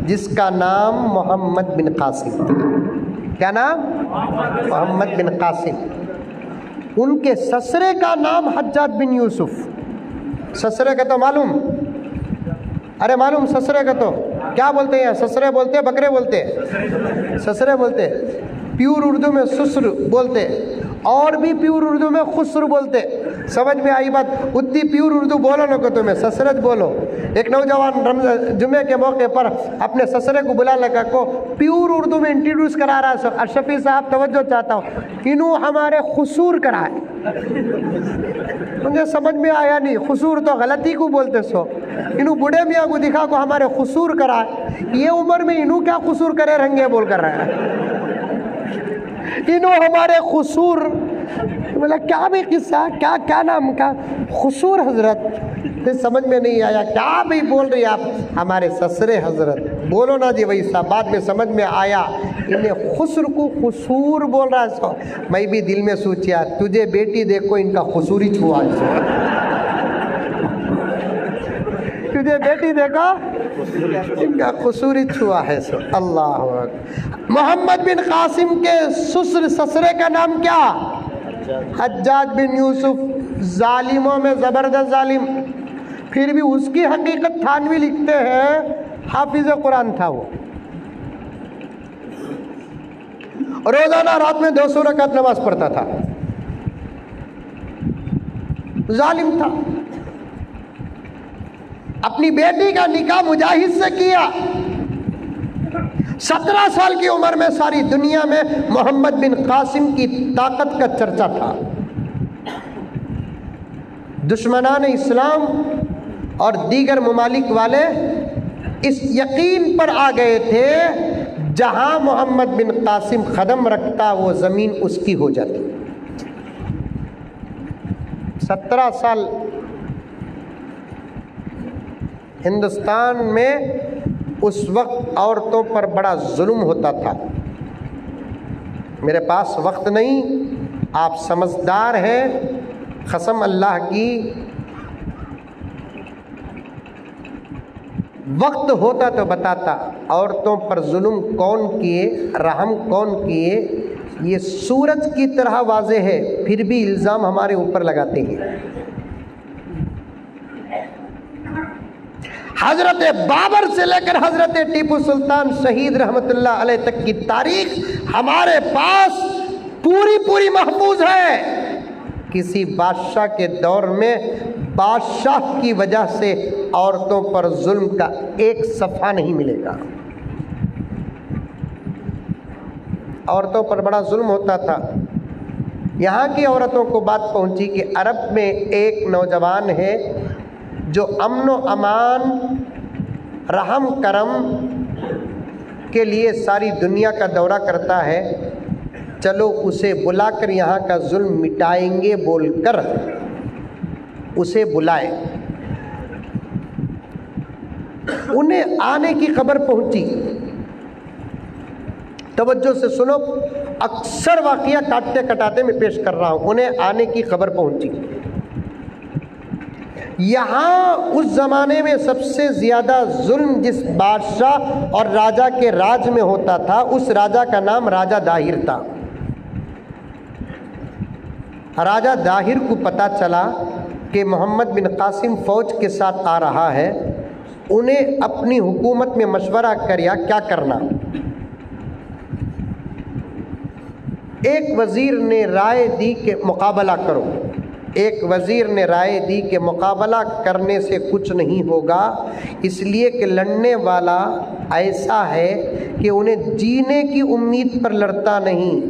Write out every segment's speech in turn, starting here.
जिसका नाम मोहम्मद बिन कासिम था। क्या नाम? मोहम्मद बिन कासिम। उनके ससरे का नाम हज्जाज बिन यूसुफ। ससरे का तो मालूम? अरे मालूम ससरे का तो क्या बोलते हैं? ससरे बोलते हैं, बकरे बोलते हैं, ससरे बोलते हैं। प्योर उर्दू में ससुर बोलते, और भी प्योर उर्दू में खुसर बोलते। समझ में आई बात? उतनी प्योर उर्दू बोलो ना को तुम्हें ससरत बोलो। एक नौजवान जुमे के मौके पर अपने ससरे को बुला लगा को प्योर उर्दू में इंट्रोड्यूस करा रहा है। अशरफी साहब तवज्जो चाहता हूँ, इन्हों हमारे खुसूर कराए। मुझे समझ में आया नहीं, खुसूर तो गलती को बोलते सो। इन्हों बूढ़े मियाँ को दिखा को हमारे खुसूर कराए। ये उम्र में इन्हों क्या खुसूर करे रहेंगे बोल कर रहे हैं। इन्हों हमारे खुसूर, बोला क्या भी किस्सा, क्या क्या नाम का खुसूर हजरत? फिर समझ में नहीं आया क्या भी बोल रही आप? हमारे ससरे हजरत। बोलो ना जी वही साहब। बाद में समझ में आया इन्हें खुसर को खुसूर बोल रहा है। मैं भी दिल में सोचा तुझे बेटी देखो इनका खुसूर ही छुआ। तुझे बेटी देखा इनका खुसूर ही छुआ है। सो अल्लाह। मोहम्मद बिन कासिम के ससरे का नाम क्या? हज्जाज बिन यूसुफ। जालिमों में ज़बरदस्त जालिम। फिर भी उसकी हकीकत थानवी लिखते हैं हाफिज कुरान था वो। रोजाना रात में 200 रकात नमाज पढ़ता था। जालिम था। अपनी बेटी का निकाह मुजाहिद से किया। 17 साल की उम्र में सारी दुनिया में मोहम्मद बिन कासिम की ताकत का चर्चा था। दुश्मनान इस्लाम और दीगर ममालिक वाले इस यकीन पर आ गए थे जहां मोहम्मद बिन कासिम कदम रखता वो ज़मीन उसकी हो जाती। 17 साल हिंदुस्तान में उस वक्त औरतों पर बड़ा जुल्म होता था। मेरे पास वक्त नहीं, आप समझदार हैं, कसम अल्लाह की वक्त होता तो बताता औरतों पर जुल्म कौन किए, रहम कौन किए। ये सूरज की तरह वाज़े है, फिर भी इल्ज़ाम हमारे ऊपर लगाते हैं। हजरत बाबर से लेकर हजरत टीपू सुल्तान शहीद रहमतुल्लाह अलैह तक की तारीख हमारे पास पूरी महफूज है। किसी बादशाह के दौर में बादशाह की वजह से औरतों पर जुल्म का एक सफ़ा नहीं मिलेगा। औरतों पर बड़ा जुल्म होता था। यहाँ की औरतों को बात पहुँची कि अरब में एक नौजवान है जो अमन व अमान, रहम करम के लिए सारी दुनिया का दौरा करता है। चलो उसे बुलाकर यहाँ का जुल्म मिटाएंगे बोलकर उसे बुलाए। उन्हें आने की खबर पहुंची। तवज्जो से सुनो, अक्सर वाक़या काटते कटाते मैं पेश कर रहा हूँ। उन्हें आने की खबर पहुंची। यहाँ उस ज़माने में सबसे ज़्यादा जुल्म जिस बादशाह और राजा के राज में होता था, उस राजा का नाम राजा दाहिर था। राजा दाहिर को पता चला कि मोहम्मद बिन कासिम फ़ौज के साथ आ रहा है। उन्हें अपनी हुकूमत में मशवरा किया क्या करना। एक वज़ीर ने राय दी कि मुकाबला करो। एक वज़ीर ने राय दी कि मुकाबला करने से कुछ नहीं होगा, इसलिए कि लड़ने वाला ऐसा है कि उन्हें जीने की उम्मीद पर लड़ता नहीं,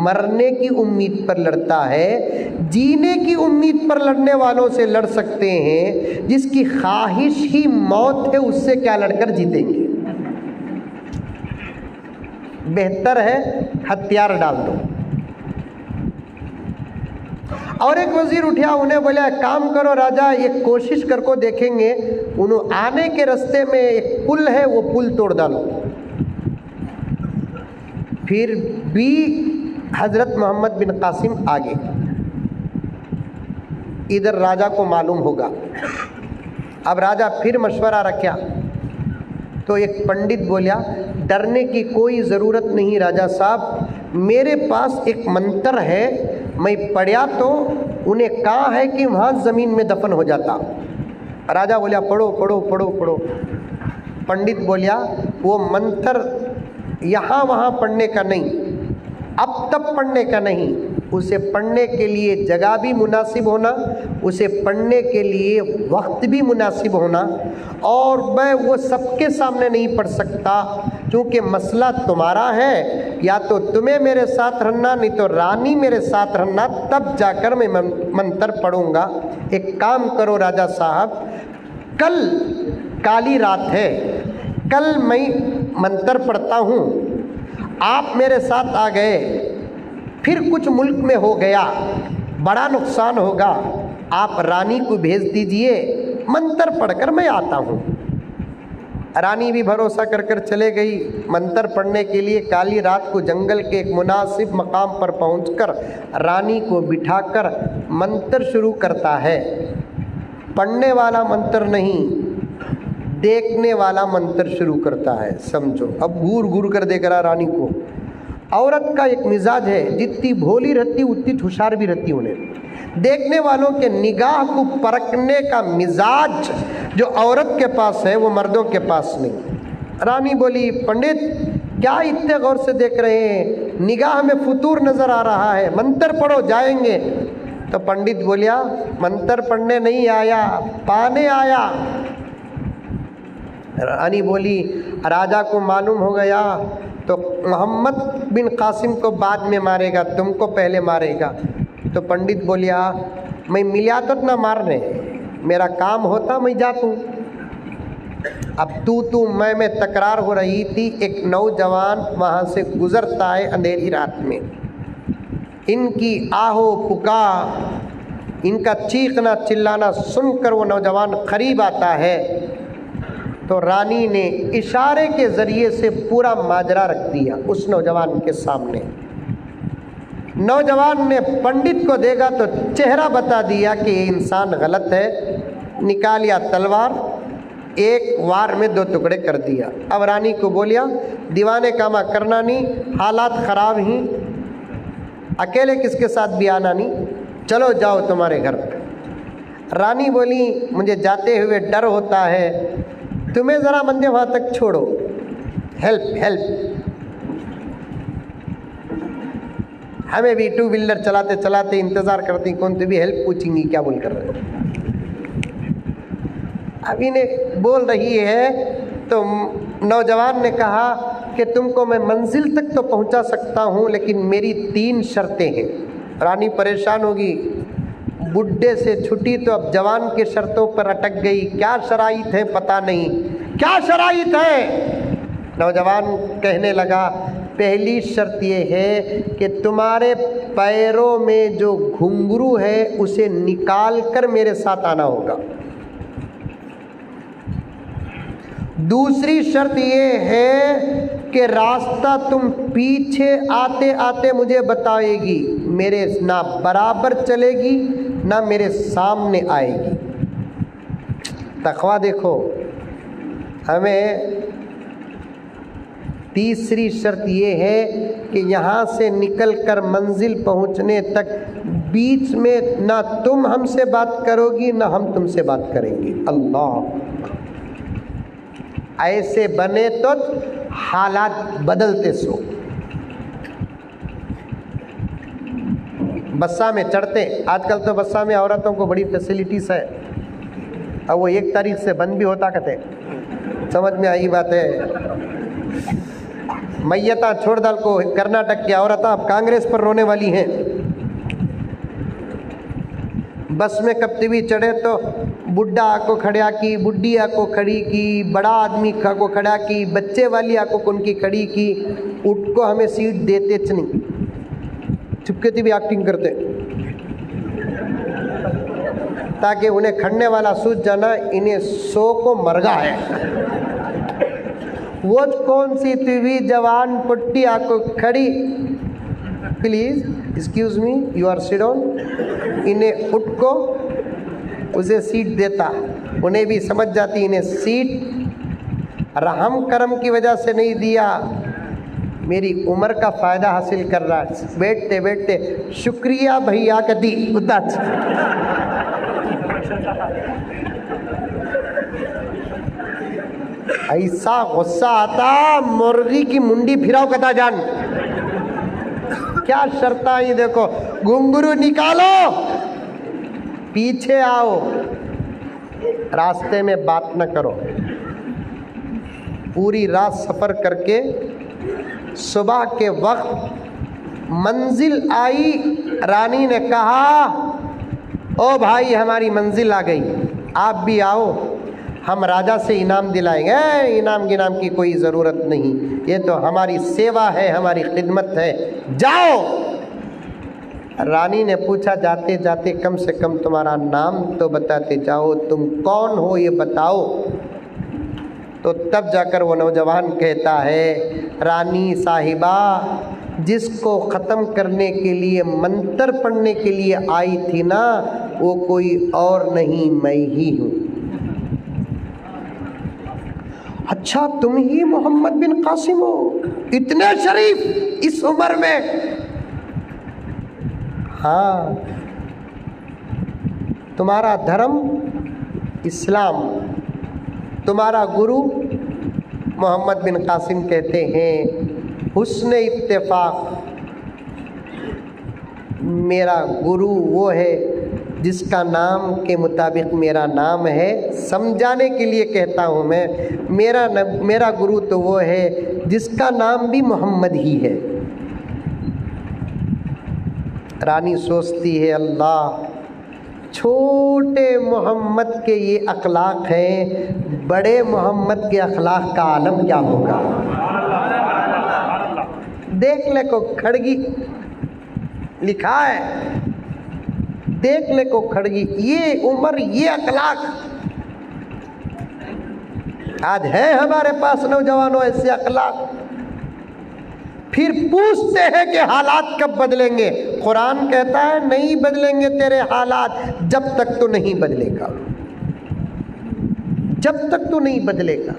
मरने की उम्मीद पर लड़ता है। जीने की उम्मीद पर लड़ने वालों से लड़ सकते हैं, जिसकी ख्वाहिश ही मौत है उससे क्या लड़कर जीतेंगे। बेहतर है हथियार डाल दो। और एक वजीर उठा, उन्हें बोला काम करो राजा, एक कोशिश कर को देखेंगे। उन्होंने आने के रास्ते में एक पुल है, वो पुल तोड़ डालो। फिर भी हजरत मोहम्मद बिन कासिम आगे। इधर राजा को मालूम होगा। अब राजा फिर मशवरा रखा तो एक पंडित बोला, डरने की कोई ज़रूरत नहीं राजा साहब, मेरे पास एक मंत्र है, मैं पढ़ा तो उन्हें कहा है कि वहाँ ज़मीन में दफन हो जाता। राजा बोला पढ़ो पढ़ो पढ़ो पढ़ो। पंडित बोलिया वो मंत्र यहाँ वहाँ पढ़ने का नहीं, अब तब पढ़ने का नहीं, उसे पढ़ने के लिए जगह भी मुनासिब होना, उसे पढ़ने के लिए वक्त भी मुनासिब होना, और मैं वो सबके सामने नहीं पढ़ सकता क्योंकि मसला तुम्हारा है, या तो तुम्हें मेरे साथ रहना नहीं तो रानी मेरे साथ रहना, तब जाकर मैं मंत्र पढ़ूंगा। एक काम करो राजा साहब, कल काली रात है, कल मैं मंत्र पढ़ता हूँ, आप मेरे साथ आ गए, फिर कुछ मुल्क में हो गया, बड़ा नुकसान होगा, आप रानी को भेज दीजिए, मंत्र पढ़कर मैं आता हूँ। रानी भी भरोसा कर कर चले गई मंत्र पढ़ने के लिए। काली रात को जंगल के एक मुनासिब मकाम पर पहुंचकर रानी को बिठाकर मंत्र शुरू करता है। पढ़ने वाला मंत्र नहीं, देखने वाला मंत्र शुरू करता है, समझो। अब घूर घूर कर देख रहा रानी को। औरत का एक मिजाज है, जितनी भोली रहती उतनी होशियार भी रहती उन्हें। देखने वालों के निगाह को परखने का मिजाज जो औरत के पास है वो मर्दों के पास नहीं। रानी बोली, पंडित क्या इतने गौर से देख रहे हैं, निगाह में फुतूर नज़र आ रहा है, मंत्र पढ़ो जाएंगे। तो पंडित बोलिया, मंत्र पढ़ने नहीं आया, पाने आया। रानी बोली, राजा को मालूम हो गया तो मोहम्मद बिन कासिम को बाद में मारेगा, तुमको पहले मारेगा। तो पंडित बोलिया, मैं मिला तो ना मारने, मेरा काम होता मैं जातूँ। अब तू मैं तकरार हो रही थी। एक नौजवान वहाँ से गुजरता है अंधेरी रात में, इनकी आहो पुकार, इनका चीखना चिल्लाना सुनकर वो नौजवान करीब आता है। तो रानी ने इशारे के ज़रिए से पूरा माजरा रख दिया उस नौजवान के सामने। नौजवान ने पंडित को देखा तो चेहरा बता दिया कि ये इंसान गलत है। निकालिया तलवार, एक वार में 2 टुकड़े कर दिया। अब रानी को बोलिया, दीवाने कामा करना नहीं, हालात ख़राब ही, अकेले किसके साथ भी आना नहीं, चलो जाओ तुम्हारे घर। रानी बोली, मुझे जाते हुए डर होता है, तुम्हें ज़रा मंदिर वहाँ तक छोड़ो, हेल्प। हमें भी 2 व्हीलर चलाते चलाते इंतज़ार करती, कौन तो भी हेल्प पूछेंगी क्या बोल कर रहे। अब इन्हें बोल रही है तो नौजवान ने कहा कि तुमको मैं मंजिल तक तो पहुंचा सकता हूं, लेकिन मेरी 3 शर्तें हैं। रानी परेशान होगी, बुढ़े से छुटी तो अब जवान के शर्तों पर अटक गई। क्या शराइत है पता नहीं, क्या शराइत है। नौजवान कहने लगा, पहली शर्त ये है कि तुम्हारे पैरों में जो घुंघरू है उसे निकाल कर मेरे साथ आना होगा। दूसरी शर्त ये है कि रास्ता तुम पीछे आते आते मुझे बताएगी, मेरे ना बराबर चलेगी ना मेरे सामने आएगी। तकवा देखो, हमें तीसरी शर्त ये है कि यहाँ से निकलकर मंजिल पहुँचने तक बीच में ना तुम हमसे बात करोगी ना हम तुमसे बात करेंगे। अल्लाह, ऐसे बने तो हालात बदलते सो। बस्सा में चढ़ते, आजकल तो बस्सा में औरतों को बड़ी फैसिलिटीज़ है, अब वो 1 तारीख से बंद भी होता कहते, समझ में आई बात है। मैयता छोड़ डाल को कर्नाटक की औरतें अब कांग्रेस पर रोने वाली हैं। बस में कब भी चढ़े तो बुढ़ा आको खड़ा की, बुढ़ी आको खड़ी की, बड़ा आदमी को खड़ा की, बच्चे वाली आको उनकी खड़ी की। उठ को हमें सीट देते नहीं, चुपके भी एक्टिंग करते ताकि उन्हें खड़ने वाला सूझ जाना, इन्हें 100 को मरगा है। वो कौन सी टीवी जवान पुट्टी आको खड़ी, please excuse me, you are sit down. इन्हें उठ को उसे सीट देता, उन्हें भी समझ जाती इन्हें सीट। रहम करम की वजह से नहीं दिया, मेरी उम्र का फ़ायदा हासिल कर रहा है। बैठते बैठते शुक्रिया भैया कदी उदास। ऐसा गुस्सा आता, मुर्गी की मुंडी फिराओ कदा जान। क्या शर्त आई देखो, घुंघरू निकालो, पीछे आओ, रास्ते में बात न करो। पूरी रात सफ़र करके सुबह के वक्त मंजिल आई। रानी ने कहा, ओ भाई हमारी मंजिल आ गई, आप भी आओ, हम राजा से इनाम दिलाएंगे। इनाम गिनाम की कोई ज़रूरत नहीं, ये तो हमारी सेवा है, हमारी खिदमत है, जाओ। रानी ने पूछा, जाते जाते कम से कम तुम्हारा नाम तो बताते जाओ, तुम कौन हो ये बताओ। तो तब जाकर वो नौजवान कहता है, रानी साहिबा, जिसको ख़त्म करने के लिए मंत्र पढ़ने के लिए आई थी ना, वो कोई और नहीं, मैं ही हूँ। अच्छा, तुम ही मोहम्मद बिन कासिम हो, इतने शरीफ इस उम्र में? हाँ, तुम्हारा धर्म इस्लाम, तुम्हारा गुरु मोहम्मद बिन कासिम कहते हैं हुस्न इत्तेफाक, मेरा गुरु वो है जिसका नाम के मुताबिक मेरा नाम है। समझाने के लिए कहता हूँ मैं, मेरा गुरु तो वो है जिसका नाम भी मोहम्मद ही है। रानी सोचती है, अल्लाह, छोटे मोहम्मद के ये अखलाक हैं, बड़े मोहम्मद के अखलाक का आलम क्या होगा। देख ले को खड़गी लिखा है, देख ले को खड़गी, ये उम्र, ये अखलाक। आज है हमारे पास नौजवानों ऐसे अखलाक। फिर पूछते हैं कि हालात कब बदलेंगे। कुरान कहता है नहीं बदलेंगे तेरे हालात जब तक तो नहीं बदलेगा, जब तक तो नहीं बदलेगा।